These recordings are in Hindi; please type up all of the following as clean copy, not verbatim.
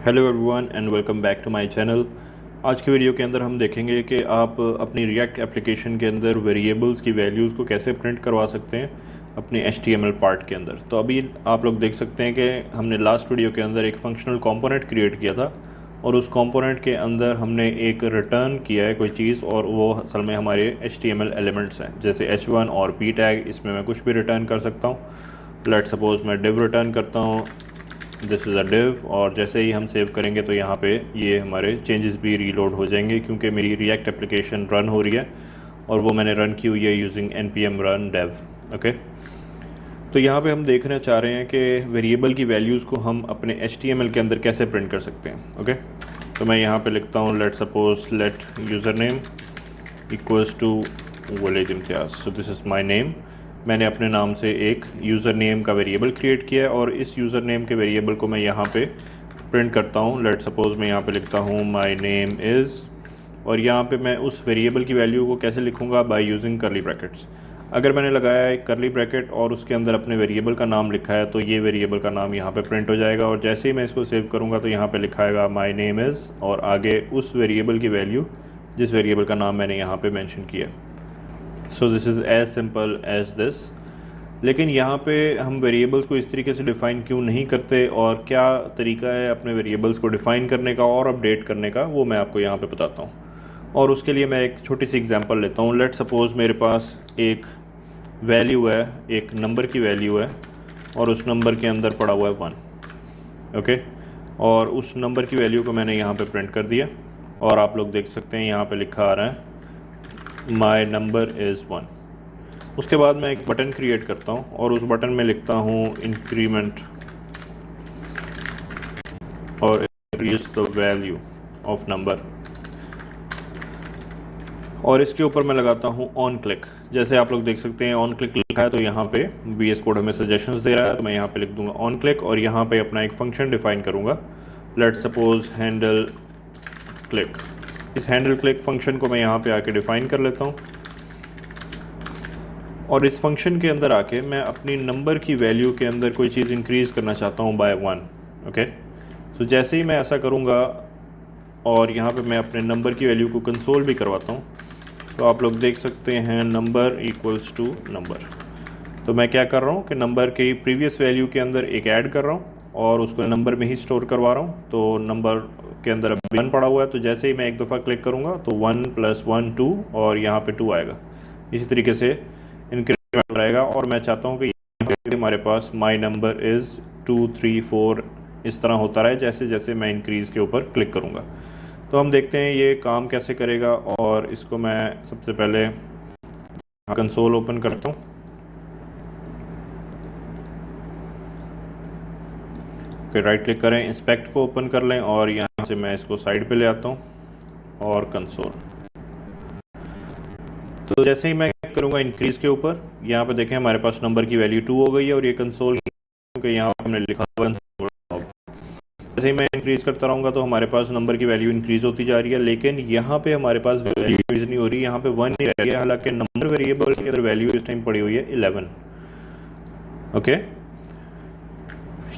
Hello everyone and welcome back to my channel. आज के वीडियो के अंदर हम देखेंगे कि आप अपनी रिएक्ट एप्लीकेशन के अंदर वेरिएबल्स की वैल्यूज़ को कैसे प्रिंट करवा सकते हैं अपने HTML पार्ट के अंदर। तो अभी आप लोग देख सकते हैं कि हमने लास्ट वीडियो के अंदर एक फंक्शनल कंपोनेंट क्रिएट किया था और उस कंपोनेंट के अंदर हमने एक रिटर्न किया है कोई चीज़, और वो असल में हमारे HTML एलिमेंट्स हैं जैसे h1 और p टैग। इसमें मैं कुछ भी रिटर्न कर सकता हूँ। लेट सपोज मैं div रिटर्न करता हूँ, दिस इज़ अ डिव, और जैसे ही हम सेव करेंगे तो यहाँ पे ये हमारे चेंजेस भी रीलोड हो जाएंगे क्योंकि मेरी रिएक्ट एप्लीकेशन रन हो रही है और वो मैंने रन की हुई है using npm run dev। Okay, तो यहाँ पे हम देखना चाह रहे हैं कि वेरिएबल की वैल्यूज़ को हम अपने HTML के अंदर कैसे प्रिंट कर सकते हैं। ओके, तो मैं यहाँ पे लिखता हूँ let suppose let user name equals to Waleed Imtiaz. So this is my name. मैंने अपने नाम से एक यूज़र नेम का वेरिएबल क्रिएट किया है और इस यूज़र नेम के वेरिएबल को मैं यहाँ पे प्रिंट करता हूँ। लेट सपोज मैं यहाँ पे लिखता हूँ माय नेम इज़, और यहाँ पे मैं उस वेरिएबल की वैल्यू को कैसे लिखूँगा, बाय यूजिंग करली ब्रैकेट्स। अगर मैंने लगाया है करली ब्रैकेट और उसके अंदर अपने वेरिएबल का नाम लिखा है तो ये वेरिएबल का नाम यहाँ पे प्रिंट हो जाएगा, और जैसे ही मैं इसको सेव करूँगा तो यहाँ पे लिखाएगा माय नेम इज़ और आगे उस वेरिएबल की वैल्यू जिस वेरिएबल का नाम मैंने यहाँ पे मेंशन किया। So this is as simple as this. लेकिन यहाँ पे हम वेरिएबल्स को इस तरीके से डिफ़ाइन क्यों नहीं करते और क्या तरीका है अपने वेरिएबल्स को डिफ़ाइन करने का और अपडेट करने का, वो मैं आपको यहाँ पे बताता हूँ। और उसके लिए मैं एक छोटी सी एग्जांपल लेता हूँ। लेट सपोज़ मेरे पास एक वैल्यू है, एक नंबर की वैल्यू है और उस नंबर के अंदर पड़ा हुआ है 1। ओके, और उस नंबर की वैल्यू को मैंने यहाँ पे प्रिंट कर दिया और आप लोग देख सकते हैं यहाँ पे लिखा आ रहा है माय नंबर इज़ 1। उसके बाद मैं एक बटन क्रिएट करता हूँ और उस बटन में लिखता हूँ इंक्रीमेंट और increase the value of number, और इसके ऊपर मैं लगाता हूँ ऑन क्लिक। जैसे आप लोग देख सकते हैं ऑन क्लिक लिखा है तो यहाँ पे VS कोड हमें सजेशंस दे रहा है, तो मैं यहाँ पे लिख दूंगा ऑन क्लिक और यहाँ पे अपना एक फंक्शन डिफाइन करूँगा। Let suppose handle click. इस हैंडल क्लिक फंक्शन को मैं यहाँ पे आके डिफ़ाइन कर लेता हूँ और इस फंक्शन के अंदर आके मैं अपनी नंबर की वैल्यू के अंदर कोई चीज़ इंक्रीज़ करना चाहता हूँ बाय 1। ओके, सो जैसे ही मैं ऐसा करूँगा और यहाँ पे मैं अपने नंबर की वैल्यू को कंसोल भी करवाता हूँ तो आप लोग देख सकते हैं नंबर इक्वल्स टू नंबर। तो मैं क्या कर रहा हूँ कि नंबर की प्रीवियस वैल्यू के अंदर एक ऐड कर रहा हूँ और उसको नंबर में ही स्टोर करवा रहा हूँ। तो नंबर के अंदर अभी 1 पड़ा हुआ है, तो जैसे ही मैं एक दफ़ा क्लिक करूँगा तो 1 + 1 2 और यहाँ पे 2 आएगा। इसी तरीके से इंक्रीमेंट रहेगा और मैं चाहता हूँ कि यहाँ पे हमारे पास माई नंबर इज़ 2 3 4 इस तरह होता रहे जैसे जैसे मैं इंक्रीज़ के ऊपर क्लिक करूँगा। तो हम देखते हैं ये काम कैसे करेगा, और इसको मैं सबसे पहले कंसोल ओपन करता हूँ। फिर राइट क्लिक करें, इंस्पेक्ट को ओपन कर लें और यहाँ से मैं इसको साइड पे ले आता हूँ और कंसोल। तो जैसे ही मैं करूँगा इंक्रीज़ के ऊपर, यहाँ पे देखें हमारे पास नंबर की वैल्यू 2 हो गई है और ये कंसोल क्योंकि यहाँ हमने लिखा हुआ कंसोल। जैसे ही मैं इंक्रीज़ करता रहूँगा तो हमारे पास नंबर की वैल्यू इंक्रीज़ होती जा रही है, लेकिन यहाँ पे हमारे पास वैल्यू इंक्रीज़ नहीं हो रही, यहाँ पे 1 ही रह गया, हालांकि नंबर वेरिएबल के अंदर वैल्यू इस टाइम पड़ी हुई है 11। ओके,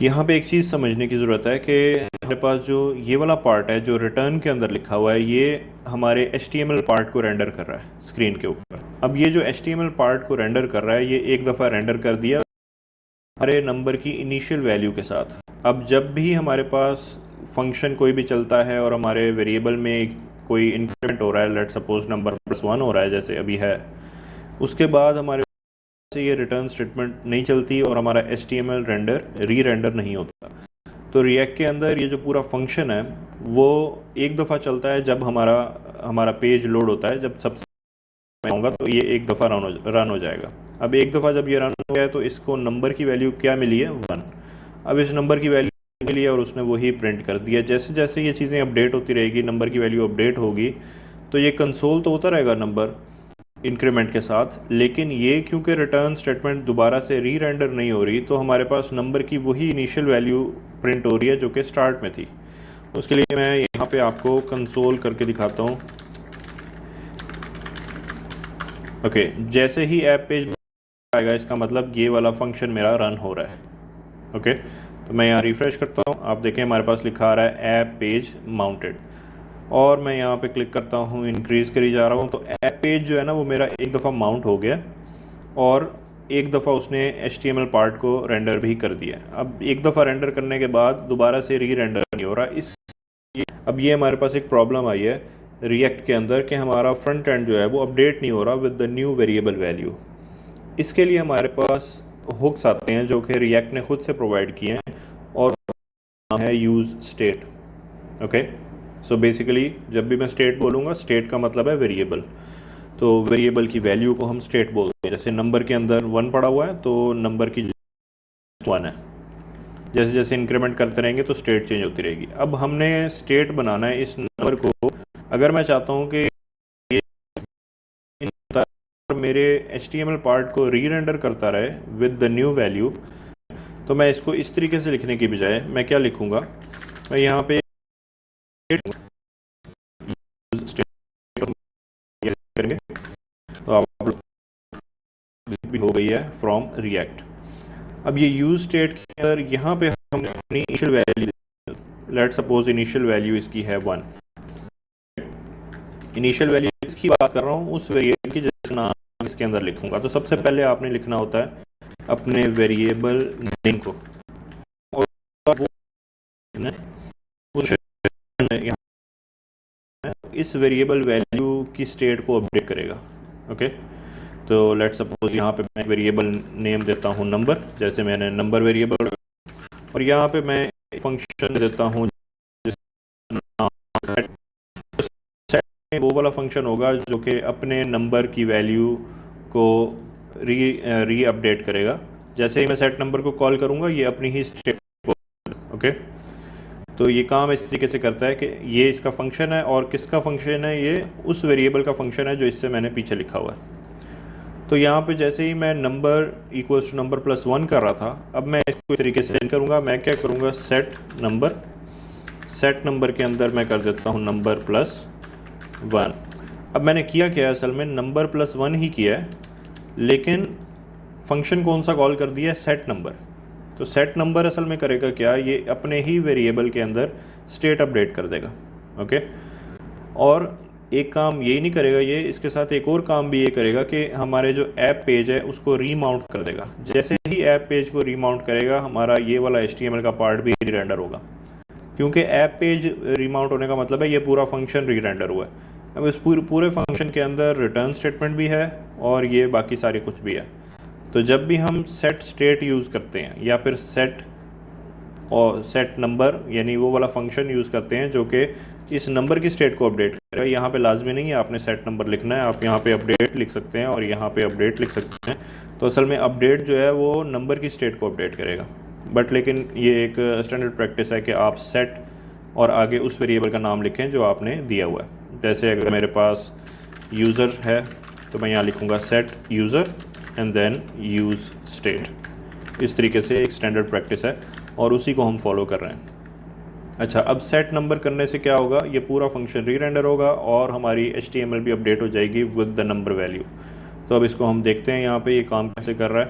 यहाँ पे एक चीज़ समझने की ज़रूरत है कि हमारे पास जो ये वाला पार्ट है जो रिटर्न के अंदर लिखा हुआ है, ये हमारे HTML पार्ट को रेंडर कर रहा है स्क्रीन के ऊपर। अब ये जो HTML पार्ट को रेंडर कर रहा है ये एक दफ़ा रेंडर कर दिया हमारे नंबर की इनिशियल वैल्यू के साथ। अब जब भी हमारे पास फंक्शन कोई भी चलता है और हमारे वेरिएबल में कोई इंक्रीमेंट हो रहा है, लेट सपोज नंबर +1 हो रहा है जैसे अभी है, उसके बाद हमारे से ये रिटर्न स्टेटमेंट नहीं चलती और हमारा HTML रेंडर नहीं होता। तो रिएक्ट के अंदर ये जो पूरा फंक्शन है वो एक दफ़ा चलता है जब हमारा पेज लोड होता है। जब सबसे आऊँगा तो ये एक दफ़ा रन हो जाएगा। अब एक दफ़ा जब ये रन हो गया तो इसको नंबर की वैल्यू क्या मिली है, 1। अब इस नंबर की वैल्यू मिली है और उसने वही प्रिंट कर दिया। जैसे जैसे ये चीज़ें अपडेट होती रहेगी, नंबर की वैल्यू अपडेट होगी, तो ये कंसोल तो होता रहेगा नंबर इंक्रीमेंट के साथ, लेकिन ये क्योंकि रिटर्न स्टेटमेंट दोबारा से री रेंडर नहीं हो रही तो हमारे पास नंबर की वही इनिशियल वैल्यू प्रिंट हो रही है जो कि स्टार्ट में थी। उसके लिए मैं यहाँ पे आपको कंसोल करके दिखाता हूँ। ओके, जैसे ही ऐप पेज आएगा इसका मतलब ये वाला फंक्शन मेरा रन हो रहा है। ओके, तो मैं यहाँ रिफ़्रेश करता हूँ, आप देखें हमारे पास लिखा आ रहा है ऐप पेज माउंटेड, और मैं यहाँ पे क्लिक करता हूँ, इंक्रीज़ करी जा रहा हूँ, तो ऐप पेज जो है ना वो मेरा एक दफ़ा माउंट हो गया और एक दफ़ा उसने HTML पार्ट को रेंडर भी कर दिया। अब एक दफ़ा रेंडर करने के बाद दोबारा से री रेंडर नहीं हो रहा। अब ये हमारे पास एक प्रॉब्लम आई है रिएक्ट के अंदर कि हमारा फ्रंट एंड जो है वो अपडेट नहीं हो रहा with the new variable value. इसके लिए हमारे पास हुक्स आते हैं जो कि रिएक्ट ने खुद से प्रोवाइड किए हैं, और नाम है use state. Okay, so basically जब भी मैं स्टेट बोलूँगा, स्टेट का मतलब है वेरिएबल, तो वेरिएबल की वैल्यू को हम स्टेट बोलते हैं। जैसे नंबर के अंदर 1 पड़ा हुआ है तो नंबर की 1 है, जैसे जैसे इंक्रीमेंट करते रहेंगे तो स्टेट चेंज होती रहेगी। अब हमने स्टेट बनाना है इस नंबर को। अगर मैं चाहता हूँ कि ये मेरे HTML पार्ट को री रेंडर करता रहे विद द न्यू वैल्यू, तो मैं इसको इस तरीके से लिखने की बजाय मैं क्या लिखूँगा, मैं यहाँ पे करेंगे तो आप भी हो गई है फ्रॉम रिएक्ट। अब ये यूज स्टेट के अंदर यहाँ पे हम अपनी initial value, let suppose initial value इसकी है 1। इनिशियल वैल्यू इसकी बात कर रहा हूँ, उस वेरिएबल की जिसका नाम इसके अंदर लिखूंगा। तो सबसे पहले आपने लिखना होता है अपने वेरिएबल नेम को, और वो इस वेरिएबल वैल्यू की स्टेट को अपडेट करेगा। ओके, तो लेट सपोज यहाँ पे मैं वेरिएबल नेम देता हूँ नंबर, जैसे मैंने नंबर वेरिएबल, और यहाँ पे मैं फंक्शन देता हूँ सेट। वो वाला फंक्शन होगा जो कि अपने नंबर की वैल्यू को री अपडेट करेगा। जैसे ही मैं सेट नंबर को कॉल करूँगा ये अपनी ही स्टेट। ओके, तो ये काम इस तरीके से करता है कि ये इसका फंक्शन है, और किसका फंक्शन है, ये उस वेरिएबल का फंक्शन है जो इससे मैंने पीछे लिखा हुआ है। तो यहाँ पे जैसे ही मैं number equals to number plus 1 कर रहा था, अब मैं इसको इस तरीके से करूँगा। मैं क्या करूँगा, सेट नंबर के अंदर मैं कर देता हूँ नंबर प्लस 1। अब मैंने किया क्या है, असल में नंबर प्लस 1 ही किया है, लेकिन फंक्शन कौन सा कॉल कर दिया है, सेट नंबर। तो सेट नंबर असल में करेगा क्या, ये अपने ही वेरिएबल के अंदर स्टेट अपडेट कर देगा। ओके, और एक काम यही नहीं करेगा ये, इसके साथ एक और काम भी ये करेगा कि हमारे जो ऐप पेज है उसको रीमाउंट कर देगा। जैसे ही ऐप पेज को रीमाउंट करेगा, हमारा ये वाला HTML का पार्ट भी री रेंडर होगा, क्योंकि ऐप पेज रीमाउंट होने का मतलब है ये पूरा फंक्शन री रेंडर हुआ है। अब इस पूरे फंक्शन के अंदर रिटर्न स्टेटमेंट भी है और ये बाकी सारे कुछ भी है। तो जब भी हम सेट स्टेट यूज़ करते हैं या फिर सेट नंबर, यानी वो वाला फंक्शन यूज़ करते हैं जो कि इस नंबर की स्टेट को अपडेट करेगा। यहाँ पे लाजमी नहीं है आपने सेट नंबर लिखना है, आप यहाँ पे अपडेट लिख सकते हैं और यहाँ पे अपडेट लिख सकते हैं। तो असल में अपडेट जो है वो नंबर की स्टेट को अपडेट करेगा, बट लेकिन ये एक स्टैंडर्ड प्रैक्टिस है कि आप सेट और आगे उस वेरिएबल का नाम लिखें जो आपने दिया हुआ है। जैसे अगर मेरे पास यूज़र है तो मैं यहाँ लिखूँगा set user and then use state. इस तरीके से एक स्टैंडर्ड प्रैक्टिस है और उसी को हम फॉलो कर रहे हैं। अच्छा, अब सेट नंबर करने से क्या होगा, ये पूरा फंक्शन री रेंडर होगा और हमारी HTML भी अपडेट हो जाएगी विद द नंबर वैल्यू। तो अब इसको हम देखते हैं यहाँ पे ये काम कैसे कर रहा है।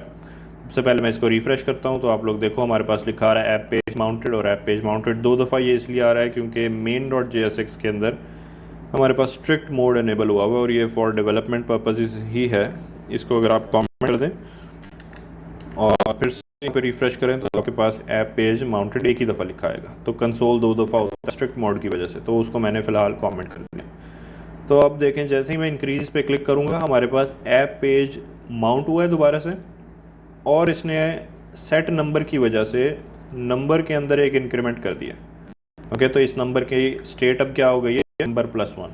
सबसे पहले मैं इसको रिफ़्रेश करता हूँ तो आप लोग देखो हमारे पास लिखा आ रहा है ऐप पेज माउंटेड, और ऐप पेज माउंटेड 2 दफ़ा ये इसलिए आ रहा है क्योंकि main.jsx के अंदर हमारे पास स्ट्रिक्ट मोड इनेबल हुआ हुआ है और ये फॉर डेवलपमेंट पर्पसेस ही है। इसको अगर आप कमेंट कर दें और फिर पे रिफ़्रेश करें तो आपके पास ऐप पेज माउंटेड एक ही दफ़ा लिखा आएगा। तो कंसोल 2 दफ़ा होता है स्ट्रिक्ट मोड की वजह से, तो उसको मैंने फ़िलहाल कमेंट कर दिया। तो अब देखें जैसे ही मैं इंक्रीज़ पे क्लिक करूँगा हमारे पास ऐप पेज माउंट हुआ है दोबारा से, और इसने सेट नंबर की वजह से नंबर के अंदर एक इंक्रीमेंट कर दिया। ओके, तो इस नंबर की स्टेट अब क्या हो गई है, नंबर प्लस 1।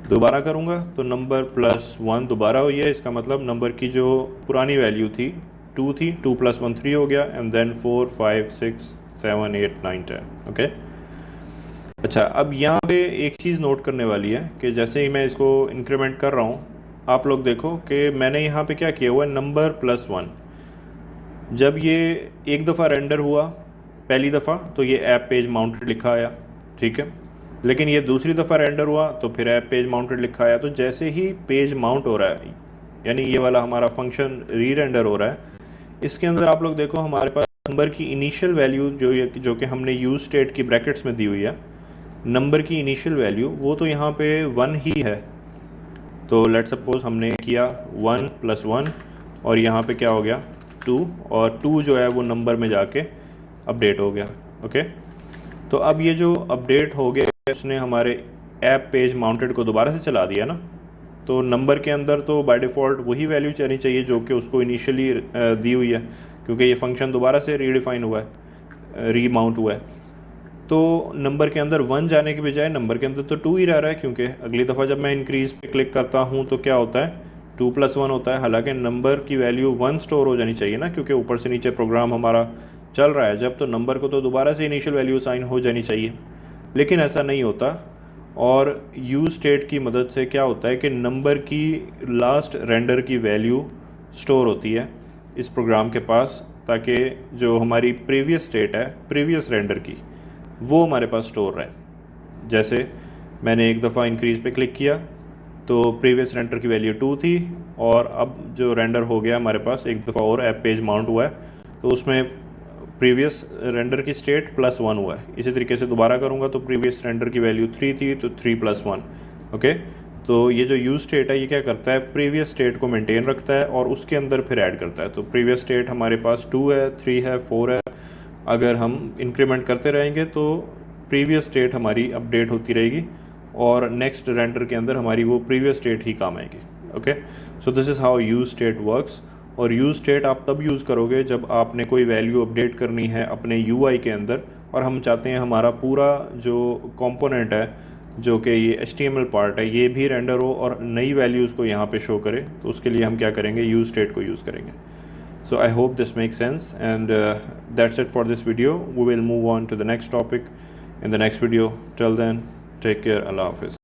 दोबारा करूँगा तो नंबर प्लस 1 दोबारा हुई है, इसका मतलब नंबर की जो पुरानी वैल्यू थी 2 थी, 2 + 1 3 हो गया, एंड देन 4 5 6 7 8 9 10। ओके, अच्छा, अब यहाँ पे एक चीज़ नोट करने वाली है कि जैसे ही मैं इसको इंक्रीमेंट कर रहा हूँ, आप लोग देखो कि मैंने यहाँ पे क्या किया हुआ है, नंबर प्लस 1। जब ये एक दफ़ा रेंडर हुआ पहली दफ़ा तो ये ऐप पेज माउंटेड लिखा आया, ठीक है, लेकिन ये दूसरी दफ़ा रेंडर हुआ तो फिर ऐप पेज माउंटेड लिखा आया। तो जैसे ही पेज माउंट हो रहा है, यानी ये वाला हमारा फंक्शन री रेंडर हो रहा है, इसके अंदर आप लोग देखो हमारे पास नंबर की इनिशियल वैल्यू जो कि हमने यूज स्टेट की ब्रैकेट्स में दी हुई है, नंबर की इनिशियल वैल्यू वो तो यहाँ पे 1 ही है। तो लेट सपोज हमने किया 1 + 1 और यहाँ पे क्या हो गया 2, और 2 जो है वो नंबर में जाके अपडेट हो गया। ओके, तो अब ये जो अपडेट हो गया उसने हमारे ऐप पेज माउंटेड को दोबारा से चला दिया ना। तो नंबर के अंदर तो बाय डिफ़ॉल्ट वही वैल्यू चलनी चाहिए जो कि उसको इनिशियली दी हुई है, क्योंकि ये फंक्शन दोबारा से रीडिफाइन हुआ है, रीमाउंट हुआ है। तो नंबर के अंदर 1 जाने के बजाय नंबर के अंदर तो 2 ही रह रहा है, क्योंकि अगली दफ़ा जब मैं इंक्रीज़ पे क्लिक करता हूँ तो क्या होता है 2 + 1 होता है। हालांकि नंबर की वैल्यू 1 स्टोर हो जानी चाहिए ना, क्योंकि ऊपर से नीचे प्रोग्राम हमारा चल रहा है जब, तो नंबर को तो दोबारा से इनिशियल वैल्यू असाइन हो जानी चाहिए, लेकिन ऐसा नहीं होता। और यूज स्टेट की मदद से क्या होता है कि नंबर की लास्ट रेंडर की वैल्यू स्टोर होती है इस प्रोग्राम के पास, ताकि जो हमारी प्रीवियस स्टेट है प्रीवियस रेंडर की वो हमारे पास स्टोर रहे। जैसे मैंने एक दफ़ा इंक्रीज़ पे क्लिक किया तो प्रीवियस रेंडर की वैल्यू 2 थी, और अब जो रेंडर हो गया हमारे पास एक दफ़ा और ऐप पेज माउंट हुआ है तो उसमें प्रीवियस रेंडर की स्टेट +1 हुआ है। इसी तरीके से दोबारा करूँगा तो प्रीवियस रेंडर की वैल्यू 3 थी तो 3 + 1। ओके, तो ये जो यूज स्टेट है ये क्या करता है, प्रीवियस स्टेट को मेंटेन रखता है और उसके अंदर फिर ऐड करता है। तो प्रीवियस स्टेट हमारे पास 2 है, 3 है, 4 है। अगर हम इंक्रीमेंट करते रहेंगे तो प्रीवियस स्टेट हमारी अपडेट होती रहेगी और नेक्स्ट रेंडर के अंदर हमारी वो प्रीवियस स्टेट ही काम आएगी। Okay, so this is how use state works. और यूज स्टेट आप तब यूज़ करोगे जब आपने कोई वैल्यू अपडेट करनी है अपने यूआई के अंदर, और हम चाहते हैं हमारा पूरा जो कंपोनेंट है जो कि ये HTML पार्ट है ये भी रेंडर हो और नई वैल्यूज़ को यहाँ पे शो करे। तो उसके लिए हम क्या करेंगे, यूज स्टेट को यूज़ करेंगे। So I hope this makes sense, and that's it for this video. We will move on to the next topic in the next video. Till then, take care. Allah Hafiz.